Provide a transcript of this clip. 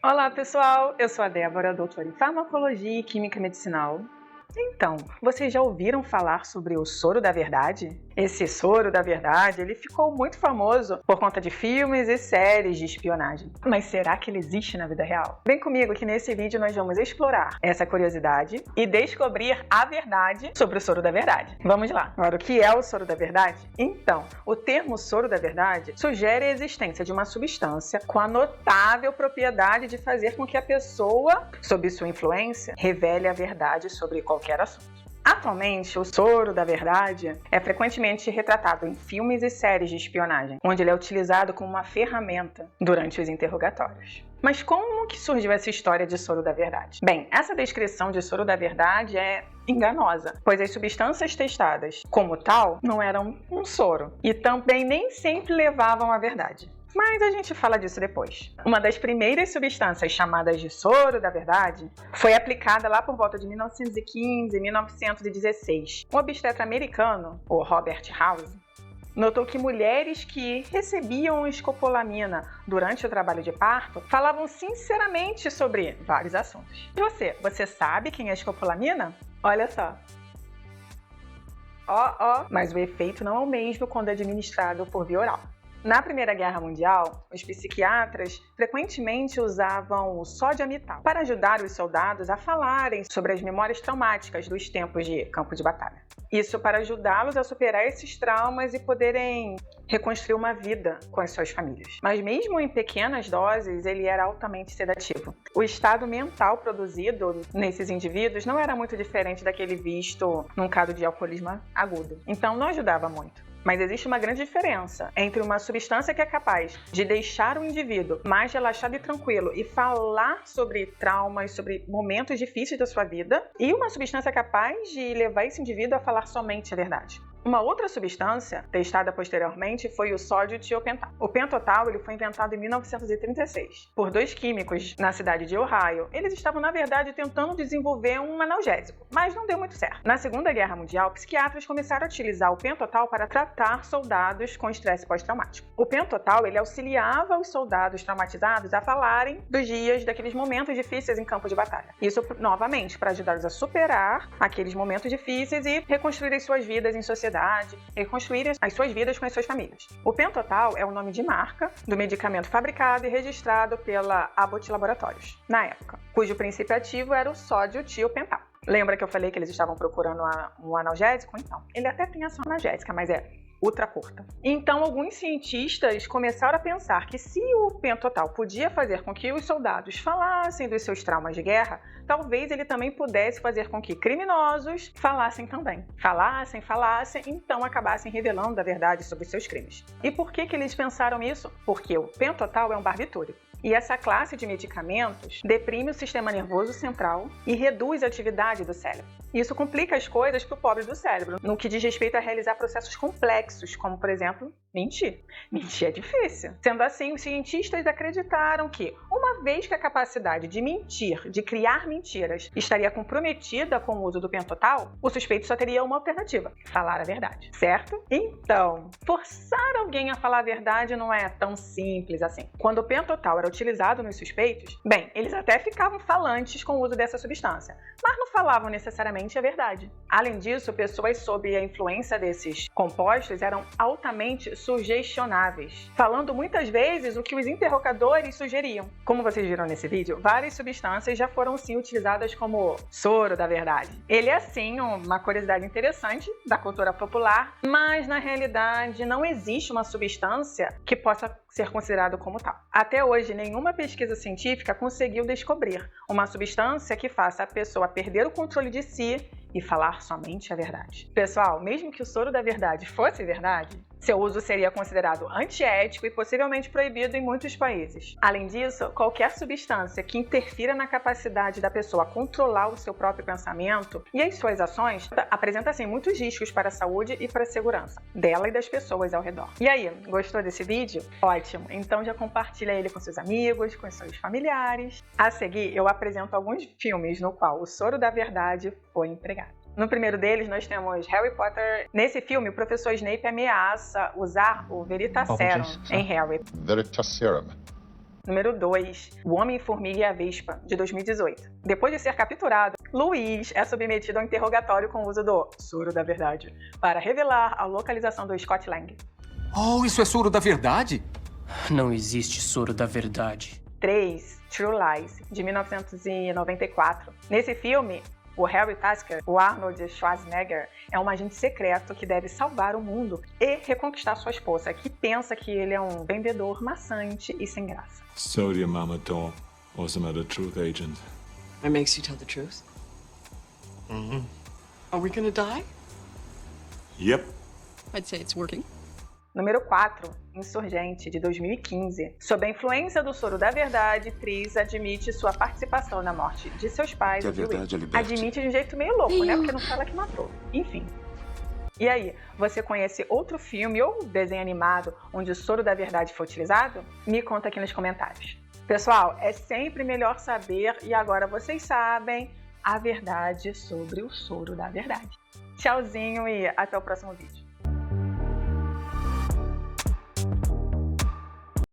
Olá pessoal, eu sou a Débora, doutora em Farmacologia e Química Medicinal. Então, vocês já ouviram falar sobre o soro da verdade? Esse soro da verdade, ele ficou muito famoso por conta de filmes e séries de espionagem. Mas será que ele existe na vida real? Vem comigo que nesse vídeo nós vamos explorar essa curiosidade e descobrir a verdade sobre o soro da verdade. Vamos lá! Agora, o que é o soro da verdade? Então, o termo soro da verdade sugere a existência de uma substância com a notável propriedade de fazer com que a pessoa, sob sua influência, revele a verdade sobre qualquer assunto. Atualmente, o soro da verdade é frequentemente retratado em filmes e séries de espionagem, onde ele é utilizado como uma ferramenta durante os interrogatórios. Mas como que surgiu essa história de soro da verdade? Bem, essa descrição de soro da verdade é enganosa, pois as substâncias testadas como tal não eram um soro e também nem sempre levavam à verdade. Mas a gente fala disso depois. Uma das primeiras substâncias chamadas de soro da verdade foi aplicada lá por volta de 1915 e 1916. Um obstetra americano, o Robert House, notou que mulheres que recebiam escopolamina durante o trabalho de parto falavam sinceramente sobre vários assuntos. E você sabe quem é escopolamina? Olha só. Mas o efeito não é o mesmo quando é administrado por via oral. Na Primeira Guerra Mundial, os psiquiatras frequentemente usavam o sodiamital para ajudar os soldados a falarem sobre as memórias traumáticas dos tempos de campo de batalha. Isso para ajudá-los a superar esses traumas e poderem reconstruir uma vida com as suas famílias. Mas mesmo em pequenas doses, ele era altamente sedativo. O estado mental produzido nesses indivíduos não era muito diferente daquele visto num caso de alcoolismo agudo. Então não ajudava muito. Mas existe uma grande diferença entre uma substância que é capaz de deixar o indivíduo mais relaxado e tranquilo e falar sobre traumas, sobre momentos difíceis da sua vida, e uma substância capaz de levar esse indivíduo a falar somente a verdade. Uma outra substância testada posteriormente foi o sódio tiopental. O pentotal ele foi inventado em 1936 por dois químicos na cidade de Ohio. Eles estavam, na verdade, tentando desenvolver um analgésico, mas não deu muito certo. Na Segunda Guerra Mundial, psiquiatras começaram a utilizar o pentotal para tratar soldados com estresse pós-traumático. O pentotal ele auxiliava os soldados traumatizados a falarem dos dias daqueles momentos difíceis em campo de batalha. Isso, novamente, para ajudá-los a superar aqueles momentos difíceis e reconstruir as suas vidas em sociedade, reconstruir as suas vidas com as suas famílias. O pentotal é o nome de marca do medicamento fabricado e registrado pela Abbott Laboratórios, na época, cujo princípio ativo era o sódio tiopental. Lembra que eu falei que eles estavam procurando um analgésico? Então, ele até tem ação analgésica, mas é ultra curta. Então, alguns cientistas começaram a pensar que se o pentotal podia fazer com que os soldados falassem dos seus traumas de guerra, talvez ele também pudesse fazer com que criminosos falassem também. Falassem, então acabassem revelando a verdade sobre seus crimes. E por que eles pensaram isso? Porque o pentotal é um barbitúrico. E essa classe de medicamentos deprime o sistema nervoso central e reduz a atividade do cérebro. Isso complica as coisas para o pobre do cérebro, no que diz respeito a realizar processos complexos, como, por exemplo, mentir. Mentir é difícil. Sendo assim, os cientistas acreditaram que, uma vez que a capacidade de mentir, de criar mentiras, estaria comprometida com o uso do pentotal, o suspeito só teria uma alternativa: falar a verdade, certo? Então, forçar alguém a falar a verdade não é tão simples assim. Quando o pentotal era utilizado nos suspeitos, bem, eles até ficavam falantes com o uso dessa substância, mas não falavam necessariamente a verdade. Além disso, pessoas sob a influência desses compostos eram altamente sugestionáveis, falando muitas vezes o que os interrogadores sugeriam. Como vocês viram nesse vídeo, várias substâncias já foram sim utilizadas como soro da verdade. Ele é sim uma curiosidade interessante da cultura popular, mas na realidade não existe uma substância que possa ser considerado como tal. Até hoje, nenhuma pesquisa científica conseguiu descobrir uma substância que faça a pessoa perder o controle de si e falar somente a verdade. Pessoal, mesmo que o soro da verdade fosse verdade, seu uso seria considerado antiético e possivelmente proibido em muitos países. Além disso, qualquer substância que interfira na capacidade da pessoa controlar o seu próprio pensamento e as suas ações apresenta, assim, muitos riscos para a saúde e para a segurança dela e das pessoas ao redor. E aí, gostou desse vídeo? Ótimo! Então já compartilha ele com seus amigos, com seus familiares. A seguir, eu apresento alguns filmes no qual o soro da verdade foi empregado. No primeiro deles, nós temos Harry Potter. Nesse filme, o professor Snape ameaça usar o Veritaserum em Harry. Veritaserum. Número 2, O Homem-Formiga e a Vespa, de 2018. Depois de ser capturado, Luiz é submetido a um interrogatório com o uso do soro da verdade para revelar a localização do Scott Lang. Oh, isso é soro da verdade? Não existe soro da verdade. 3, True Lies, de 1994. Nesse filme, o Harry Tasker, o Arnold Schwarzenegger, é um agente secreto que deve salvar o mundo e reconquistar sua esposa, que pensa que ele é um vendedor maçante e sem graça. Sodium Mamador was another truth agent. It makes you tell the truth? Are we gonna die? Yep. I'd say it's working. Número 4, Insurgente, de 2015. Sob a influência do soro da verdade, Tris admite sua participação na morte de seus pais. Que a verdade liberte. Admite de um jeito meio louco, né? Porque não fala que matou. Enfim. E aí, você conhece outro filme ou desenho animado onde o soro da verdade foi utilizado? Me conta aqui nos comentários. Pessoal, é sempre melhor saber, e agora vocês sabem, a verdade sobre o soro da verdade. Tchauzinho e até o próximo vídeo.